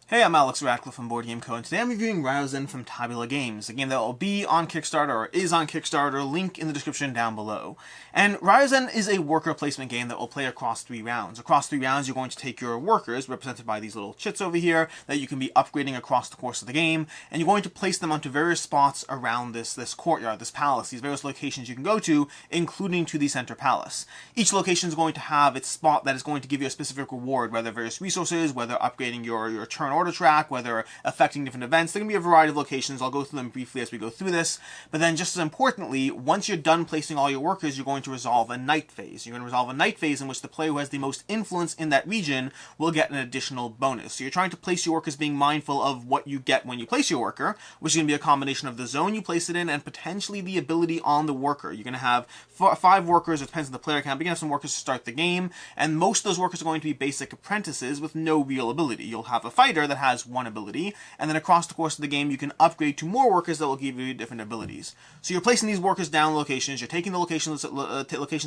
Hey, I'm Alex Radcliffe from Board Game Co. and today I'm reviewing Ryozen from Tabula Games, a game that will be on Kickstarter or is on Kickstarter, link in the description down below. And Ryozen is a worker placement game that will play across 3 rounds. Across 3 rounds, you're going to take your workers, represented by these little chits over here, that you can be upgrading across the course of the game, and you're going to place them onto various spots around this courtyard, this palace, these various locations you can go to, including to the center palace. Each location is going to have its spot that is going to give you a specific reward, whether various resources, whether upgrading your turn order track, whether affecting different events. There can be a variety of locations. I'll go through them briefly as we go through this. But then just as importantly, once you're done placing all your workers, you're going to resolve a night phase. You're going to resolve a night phase in which the player who has the most influence in that region will get an additional bonus. So you're trying to place your workers being mindful of what you get when you place your worker, which is going to be a combination of the zone you place it in and potentially the ability on the worker. You're going to have 5 workers, it depends on the player count, but you can have some workers to start the game, and most of those workers are going to be basic apprentices with no real ability. You'll have a fighter that has 1 ability, and then across the course of the game you can upgrade to more workers that will give you different abilities. So you're placing these workers down locations, you're taking the location's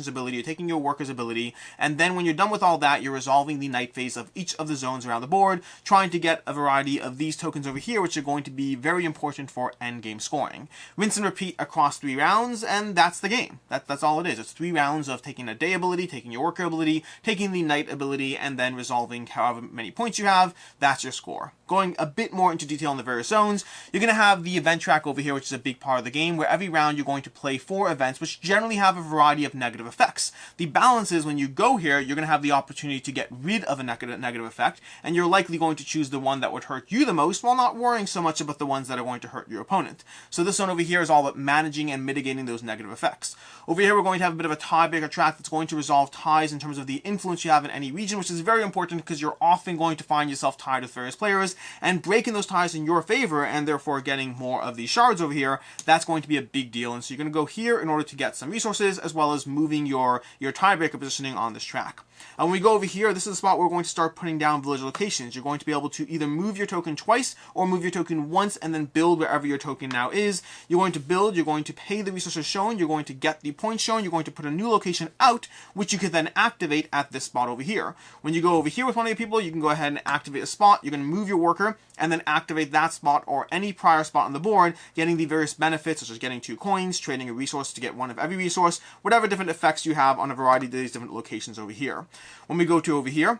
ability, you're taking your worker's ability, and then when you're done with all that, you're resolving the night phase of each of the zones around the board, trying to get a variety of these tokens over here, which are going to be very important for endgame scoring. Rinse and repeat across 3 rounds, and that's the game. That's all it is. It's 3 rounds of taking a day ability, taking your worker ability, taking the night ability, and then resolving however many points you have. That's your score. Going a bit more into detail in the various zones, you're going to have the event track over here, which is a big part of the game, where every round you're going to play 4 events, which generally have a variety of negative effects. The balance is when you go here, you're going to have the opportunity to get rid of a negative effect, and you're likely going to choose the one that would hurt you the most, while not worrying so much about the ones that are going to hurt your opponent. So this zone over here is all about managing and mitigating those negative effects. Over here, we're going to have a bit of a tiebreaker track that's going to resolve ties in terms of the influence you have in any region, which is very important because you're often going to find yourself tied with various players, and breaking those ties in your favor and therefore getting more of these shards over here, that's going to be a big deal. And so you're going to go here in order to get some resources as well as moving your tiebreaker positioning on this track. And when we go over here, this is the spot where we're going to start putting down village locations. You're going to be able to either move your token twice or move your token once and then build wherever your token now is. You're going to build, you're going to pay the resources shown, you're going to get the points shown, you're going to put a new location out, which you can then activate at this spot over here. When you go over here with one of your people, you can go ahead and activate a spot. You're going to move your worker and then activate that spot or any prior spot on the board, getting the various benefits such as getting 2 coins, trading a resource to get 1 of every resource, whatever different effects you have on a variety of these different locations over here. When we go to over here,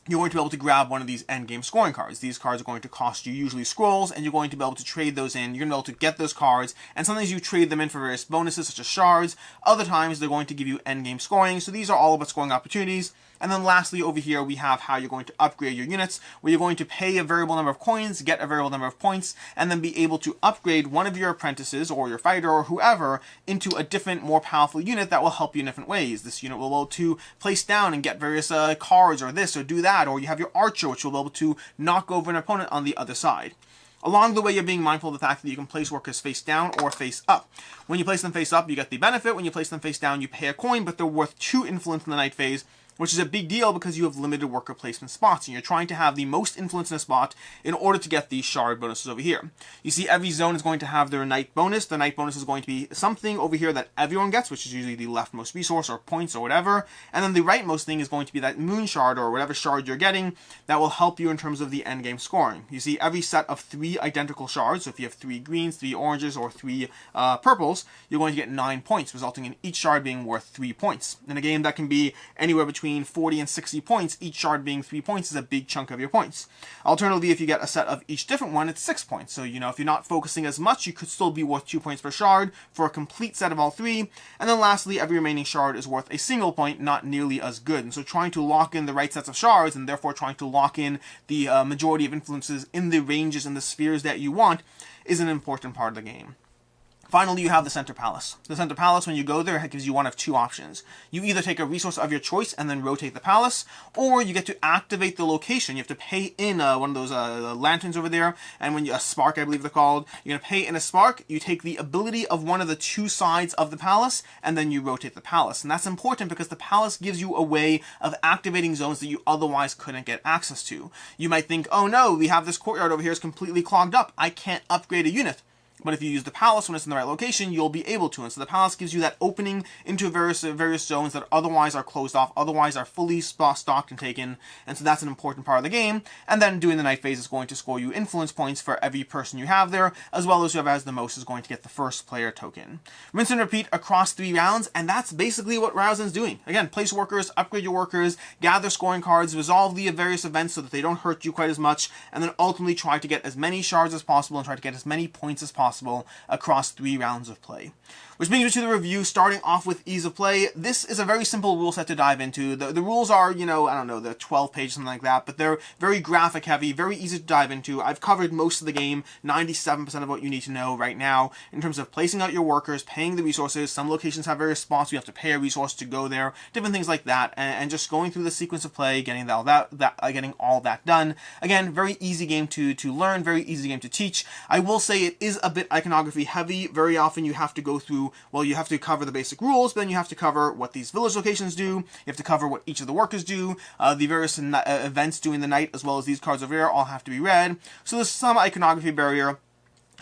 you're going to be able to grab one of these endgame scoring cards. These cards are going to cost you usually scrolls, and you're going to be able to trade those in. You're going to be able to get those cards, and sometimes you trade them in for various bonuses, such as shards. Other times, they're going to give you endgame scoring, so these are all about scoring opportunities. And then lastly, over here, we have how you're going to upgrade your units, where you're going to pay a variable number of coins, get a variable number of points, and then be able to upgrade one of your apprentices, or your fighter, or whoever, into a different, more powerful unit that will help you in different ways. This unit will be able to place down and get various cards, or this, or do that, or you have your archer, which will be able to knock over an opponent on the other side. Along the way, you're being mindful of the fact that you can place workers face down or face up. When you place them face up, you get the benefit. When you place them face down, you pay a coin, but they're worth 2 influence in the night phase, which is a big deal because you have limited worker placement spots, and you're trying to have the most influence in a spot in order to get these shard bonuses over here. You see every zone is going to have their night bonus. The night bonus is going to be something over here that everyone gets, which is usually the leftmost resource or points or whatever, and then the rightmost thing is going to be that moon shard or whatever shard you're getting that will help you in terms of the endgame scoring. You see every set of 3 identical shards, so if you have 3 greens, 3 oranges, or 3 purples, you're going to get 9 points, resulting in each shard being worth 3 points. In a game that can be anywhere between 40 and 60 points, each shard being 3 points is a big chunk of your points. Alternatively, if you get a set of each different one, it's 6 points. So, if you're not focusing as much, you could still be worth 2 points per shard for a complete set of all 3. And then lastly, every remaining shard is worth a single point, not nearly as good. And so trying to lock in the right sets of shards, and therefore trying to lock in the majority of influences in the ranges and the spheres that you want, is an important part of the game. Finally, you have the center palace. The center palace, when you go there, it gives you one of 2 options. You either take a resource of your choice and then rotate the palace, or you get to activate the location. You have to pay in one of those lanterns over there, and when a spark, I believe they're called, you're going to pay in a spark, you take the ability of one of the 2 sides of the palace, and then you rotate the palace. And that's important because the palace gives you a way of activating zones that you otherwise couldn't get access to. You might think, oh no, we have this courtyard over here is completely clogged up. I can't upgrade a unit. But if you use the palace when it's in the right location, you'll be able to. And so the palace gives you that opening into various zones that otherwise are closed off, otherwise are fully stocked and taken. And so that's an important part of the game. And then doing the night phase is going to score you influence points for every person you have there, as well as whoever has the most is going to get the first player token. Rinse and repeat across 3 rounds, and that's basically what Ryozen's doing. Again, place workers, upgrade your workers, gather scoring cards, resolve the various events so that they don't hurt you quite as much, and then ultimately try to get as many shards as possible and try to get as many points as possible across 3 rounds of play. Which brings me to the review, starting off with ease of play. This is a very simple rule set to dive into. The rules are, you know, I don't know, they're 12 pages, something like that, but they're very graphic heavy, very easy to dive into. I've covered most of the game, 97% of what you need to know right now, in terms of placing out your workers, paying the resources. Some locations have various spots where you have to pay a resource to go there, different things like that, and just going through the sequence of play, getting all that done. Again, very easy game to learn, very easy game to teach. I will say it is a bit iconography heavy. Very often you have to go through, well, you have to cover the basic rules, but then you have to cover what these village locations do, you have to cover what each of the workers do, the various events during the night, as well as these cards over here, all have to be read. So there's some iconography barrier,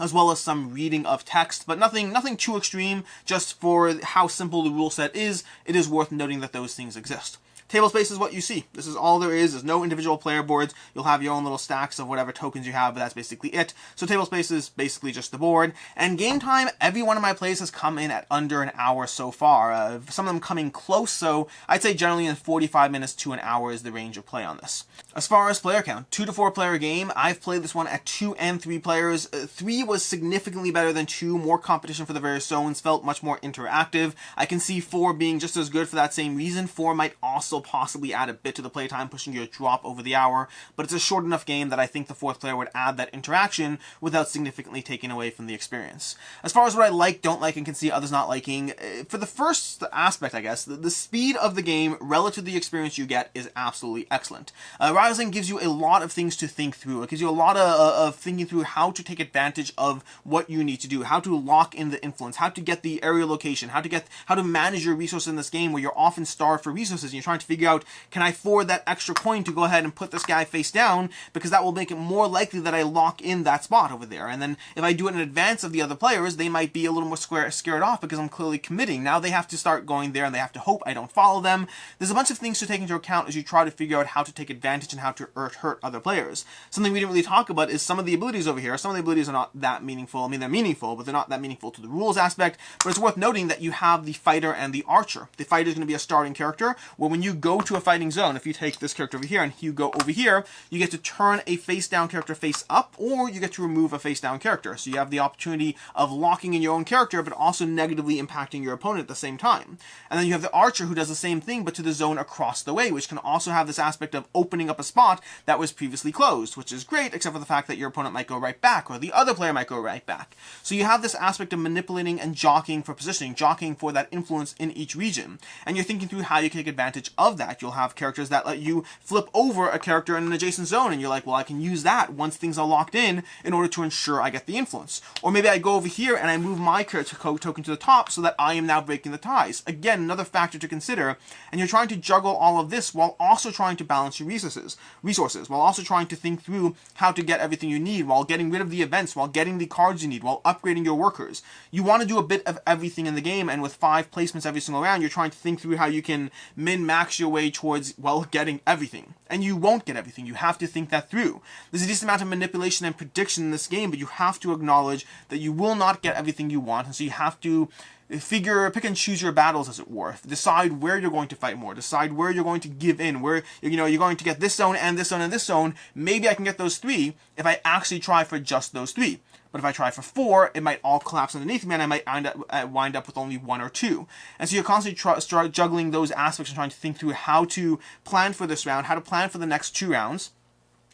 as well as some reading of text, but nothing too extreme. Just for how simple the rule set is, it is worth noting that those things exist. Table space is what you see. This is all there is. There's no individual player boards. You'll have your own little stacks of whatever tokens you have, but that's basically it. So table space is basically just the board. And game time, every one of my plays has come in at under an hour so far. Some of them coming close, so I'd say generally in 45 minutes to an hour is the range of play on this. As far as player count, 2 to 4 player game. I've played this one at 2 and 3 players. 3 was significantly better than 2. More competition for the various zones, felt much more interactive. I can see 4 being just as good for that same reason. 4 might also possibly add a bit to the playtime, pushing you a drop over the hour, but it's a short enough game that I think the 4th player would add that interaction without significantly taking away from the experience. As far as what I like, don't like, and can see others not liking, for the first aspect, I guess, the speed of the game relative to the experience you get is absolutely excellent. Ryozen gives you a lot of things to think through. It gives you a lot of thinking through how to take advantage of what you need to do, how to lock in the influence, how to get the area location, how to manage your resources in this game where you're often starved for resources and you're trying to figure out, can I afford that extra coin to go ahead and put this guy face down, because that will make it more likely that I lock in that spot over there. And then if I do it in advance of the other players, they might be a little more scared off because I'm clearly committing. Now they have to start going there and they have to hope I don't follow them. There's a bunch of things to take into account as you try to figure out how to take advantage and how to hurt other players. Something we didn't really talk about is some of the abilities over here. Some of the abilities are not that meaningful. I mean, they're meaningful, but they're not that meaningful to the rules aspect. But it's worth noting that you have the fighter and the archer. The fighter is going to be a starting character, where when you go to a fighting zone, if you take this character over here and you go over here, you get to turn a face down character face up, or you get to remove a face down character. So you have the opportunity of locking in your own character, but also negatively impacting your opponent at the same time. And then you have the archer, who does the same thing, but to the zone across the way, which can also have this aspect of opening up a spot that was previously closed, which is great, except for the fact that your opponent might go right back, or the other player might go right back. So you have this aspect of manipulating and jockeying for positioning, jockeying for that influence in each region. And you're thinking through how you can take advantage of that. You'll have characters that let you flip over a character in an adjacent zone, and you're like, well, I can use that once things are locked in order to ensure I get the influence. Or maybe I go over here and I move my character token to the top so that I am now breaking the ties. Again, another factor to consider, and you're trying to juggle all of this while also trying to balance your resources, while also trying to think through how to get everything you need, while getting rid of the events, while getting the cards you need, while upgrading your workers. You want to do a bit of everything in the game, and with 5 placements every single round, you're trying to think through how you can min-max your way towards, well, getting everything. And you won't get everything. You have to think that through. There's a decent amount of manipulation and prediction in this game, but you have to acknowledge that you will not get everything you want, and so you have to pick and choose your battles, as it were. Decide where you're going to fight more. Decide where you're going to give in. Where, you're going to get this zone and this zone and this zone. Maybe I can get those 3 if I actually try for just those 3. But if I try for 4, it might all collapse underneath me, and I might wind up with only 1 or 2. And so you're constantly juggling those aspects and trying to think through how to plan for this round, how to plan for the next 2 rounds.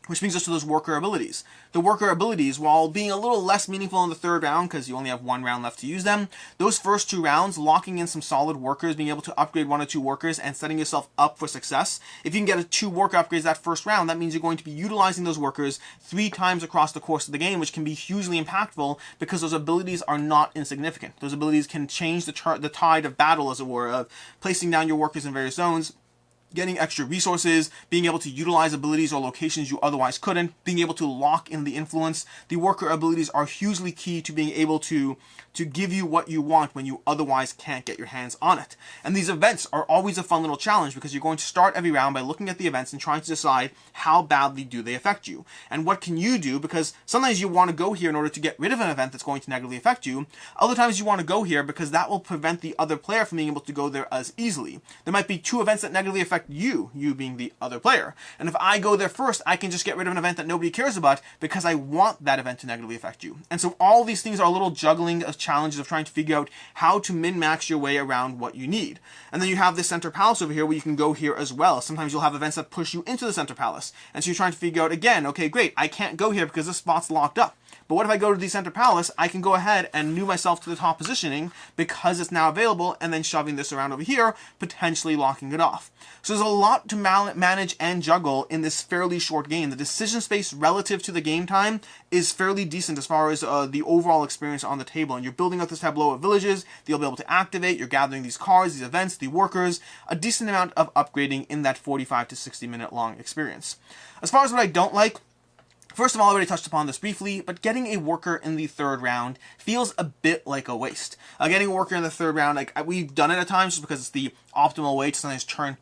Which brings us to those worker abilities. The worker abilities, while being a little less meaningful in the 3rd round, because you only have 1 round left to use them, those first 2 rounds, locking in some solid workers, being able to upgrade 1 or 2 workers, and setting yourself up for success. If you can get 2 worker upgrades that first round, that means you're going to be utilizing those workers 3 times across the course of the game, which can be hugely impactful because those abilities are not insignificant. Those abilities can change the tide of battle, as it were, of placing down your workers in various zones, getting extra resources, being able to utilize abilities or locations you otherwise couldn't, being able to lock in the influence. The worker abilities are hugely key to being able to give you what you want when you otherwise can't get your hands on it. And these events are always a fun little challenge because you're going to start every round by looking at the events and trying to decide how badly do they affect you. And what can you do, because sometimes you want to go here in order to get rid of an event that's going to negatively affect you. Other times you want to go here because that will prevent the other player from being able to go there as easily. There might be two events that negatively affect you being the other player. And if I go there first, I can just get rid of an event that nobody cares about because I want that event to negatively affect you. And so all these things are a little juggling of challenges of trying to figure out how to min-max your way around what you need. And then you have this center palace over here where you can go here as well. Sometimes you'll have events that push you into the center palace. And so you're trying to figure out again, okay, great, I can't go here because this spot's locked up. But what if I go to the center palace? I can go ahead and move myself to the top positioning because it's now available, and then shoving this around over here, potentially locking it off. So there's a lot to manage and juggle in this fairly short game. The decision space relative to the game time is fairly decent as far as the overall experience on the table. And you're building up this tableau of villages that you'll be able to activate. You're gathering these cards, these events, the workers, a decent amount of upgrading in that 45 to 60 minute long experience. As far as what I don't like, first of all, I already touched upon this briefly, but getting a worker in the third round feels a bit like a waste. Getting a worker in the third round, like we've done it at times just because it's the optimal way to sometimes turn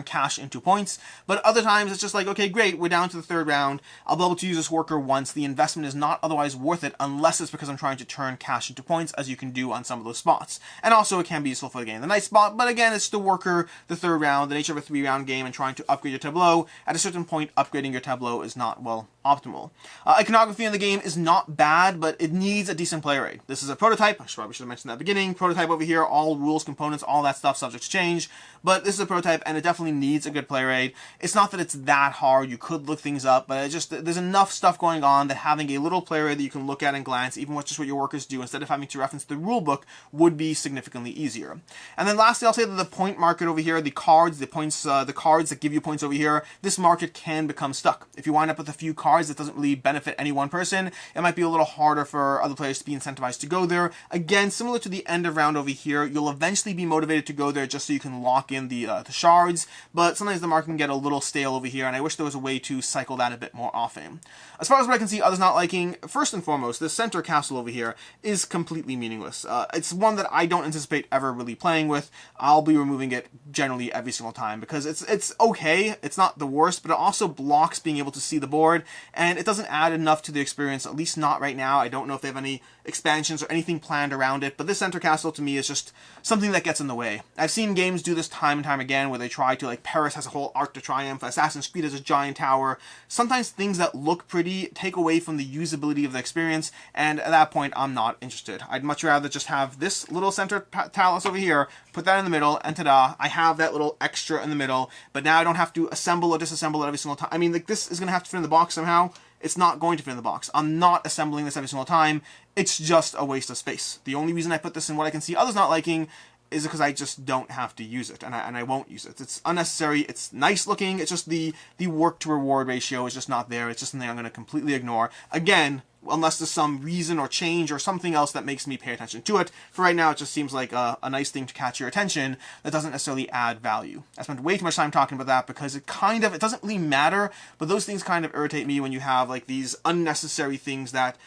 cash into points. But other times it's just like, okay, great, we're down to the third round. I'll be able to use this worker once. The investment is not otherwise worth it unless it's because I'm trying to turn cash into points, as you can do on some of those spots. And also it can be useful for the game. The nice spot, but again, it's the worker, the third round, the nature of a 3-round game and trying to upgrade your tableau. At a certain point, upgrading your tableau is not, well, optimal. Iconography in the game is not bad, but it needs a decent player aid. This is a prototype. I probably should have mentioned that at the beginning. Prototype over here, all rules, components, all that stuff, subject to change. But this is a prototype, and it definitely needs a good player aid. It's not that it's that hard. You could look things up, but there's enough stuff going on that having a little player aid that you can look at and glance, even with just what your workers do, instead of having to reference the rule book, would be significantly easier. And then lastly, I'll say that the point market over here, the cards, the points, the cards that give you points over here, this market can become stuck. If you wind up with a few cards that doesn't really benefit any one person, it might be a little harder for other players to be incentivized to go there. Again, similar to the end of round over here, you'll eventually be motivated to go there just so you can lock in the shards, but sometimes the market can get a little stale over here, and I wish there was a way to cycle that a bit more often. As far as what I can see others not liking, first and foremost, the center castle over here is completely meaningless. It's one that I don't anticipate ever really playing with. I'll be removing it generally every single time because it's okay, it's not the worst, but it also blocks being able to see the board, and it doesn't add enough to the experience, at least not right now. I don't know if they have any expansions or anything planned around it, but this center castle to me is just something that gets in the way. I've seen games do this time and time again where they try to, like, Paris has a whole Arc de Triomphe, Assassin's Creed has a giant tower. Sometimes things that look pretty take away from the usability of the experience, and at that point I'm not interested. I'd much rather just have this little center palace over here, put that in the middle, and ta-da, I have that little extra in the middle, but now I don't have to assemble or disassemble it every single time. I mean, like, this is going to have to fit in the box somehow. It's not going to fit in the box. I'm not assembling this every single time. It's just a waste of space. The only reason I put this in what I can see others not liking is because I just don't have to use it, and I won't use it. It's unnecessary, it's nice looking, it's just the work to reward ratio is just not there. It's just something I'm going to completely ignore. Again, unless there's some reason or change or something else that makes me pay attention to it. For right now, it just seems like a nice thing to catch your attention that doesn't necessarily add value. I spent way too much time talking about that because it doesn't really matter, but those things kind of irritate me when you have like these unnecessary things that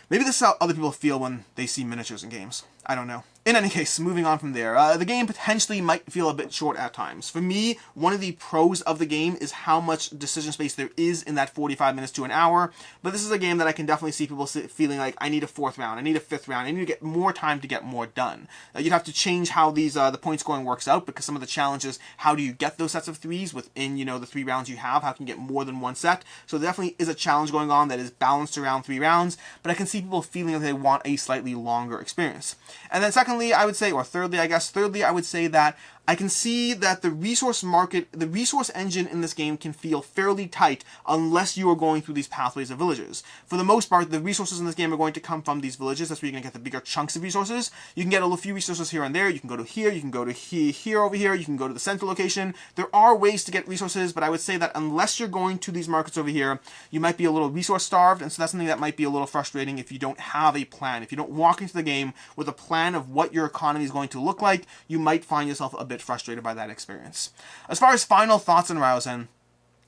maybe this is how other people feel when they see miniatures in games. I don't know. In any case, moving on from there, the game potentially might feel a bit short at times. For me, one of the pros of the game is how much decision space there is in that 45 minutes to an hour, but this is a game that I can definitely see people feeling like, I need a 4th round, I need a 5th round, I need to get more time to get more done. You'd have to change how these the point scoring works out, because some of the challenges, how do you get those sets of 3s within, the 3 rounds you have, how can you get more than one set? So there definitely is a challenge going on that is balanced around 3 rounds, but I can see people feeling like they want a slightly longer experience. And then thirdly, I would say that I can see that the resource market, the resource engine in this game can feel fairly tight unless you are going through these pathways of villages. For the most part, the resources in this game are going to come from these villages. That's where you're going to get the bigger chunks of resources. You can get a few resources here and there. You can go to here, you can go to here over here, you can go to the central location. There are ways to get resources, but I would say that unless you're going to these markets over here, you might be a little resource starved, and so that's something that might be a little frustrating if you don't have a plan. If you don't walk into the game with a plan of what your economy is going to look like, you might find yourself a bit bit frustrated by that experience. As far as final thoughts on Ryozen,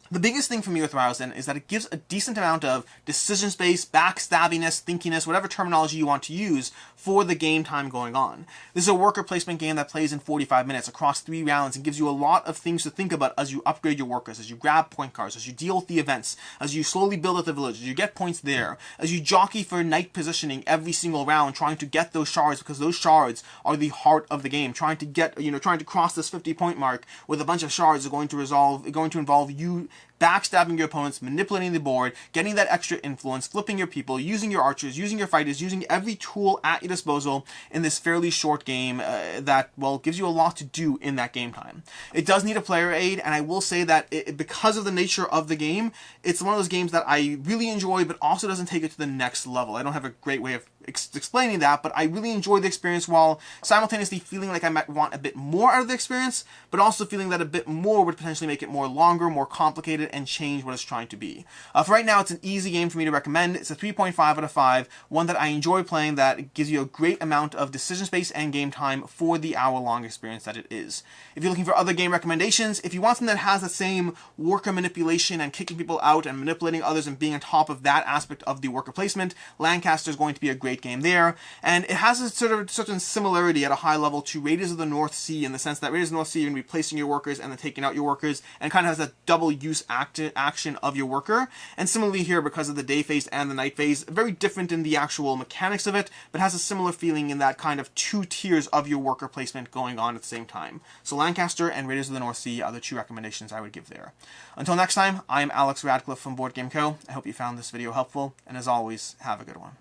the biggest thing for me with Ryozen is that it gives a decent amount of decision space, backstabbiness, thinkiness, whatever terminology you want to use for the game time going on. This is a worker placement game that plays in 45 minutes across 3 rounds and gives you a lot of things to think about as you upgrade your workers, as you grab point cards, as you deal with the events, as you slowly build up the village, as you get points there, as you jockey for knight positioning every single round, trying to get those shards, because those shards are the heart of the game. Trying to cross this 50-point mark with a bunch of shards are going to involve you backstabbing your opponents, manipulating the board, getting that extra influence, flipping your people, using your archers, using your fighters, using every tool at your disposal in this fairly short game that, well, gives you a lot to do in that game time. It does need a player aid, and I will say that because of the nature of the game, it's one of those games that I really enjoy, but also doesn't take it to the next level. I don't have a great way of explaining that, but I really enjoy the experience while simultaneously feeling like I might want a bit more out of the experience, but also feeling that a bit more would potentially make it more longer, more complicated, and change what it's trying to be. For right now, it's an easy game for me to recommend. It's a 3.5 out of 5, one that I enjoy playing, that gives you a great amount of decision space and game time for the hour-long experience that it is. If you're looking for other game recommendations, if you want something that has the same worker manipulation and kicking people out and manipulating others and being on top of that aspect of the worker placement, Lancaster is going to be a great game there, and it has a certain similarity at a high level to Raiders of the North Sea, in the sense that Raiders of the North Sea, you're going to be placing your workers and then taking out your workers, and kind of has that double use action of your worker. And similarly here, because of the day phase and the night phase, very different in the actual mechanics of it, but has a similar feeling in that kind of 2 tiers of your worker placement going on at the same time. So Lancaster and Raiders of the North Sea are the 2 recommendations I would give there. Until next time, I am Alex Radcliffe from Board Game Co. I hope you found this video helpful, and as always, have a good one.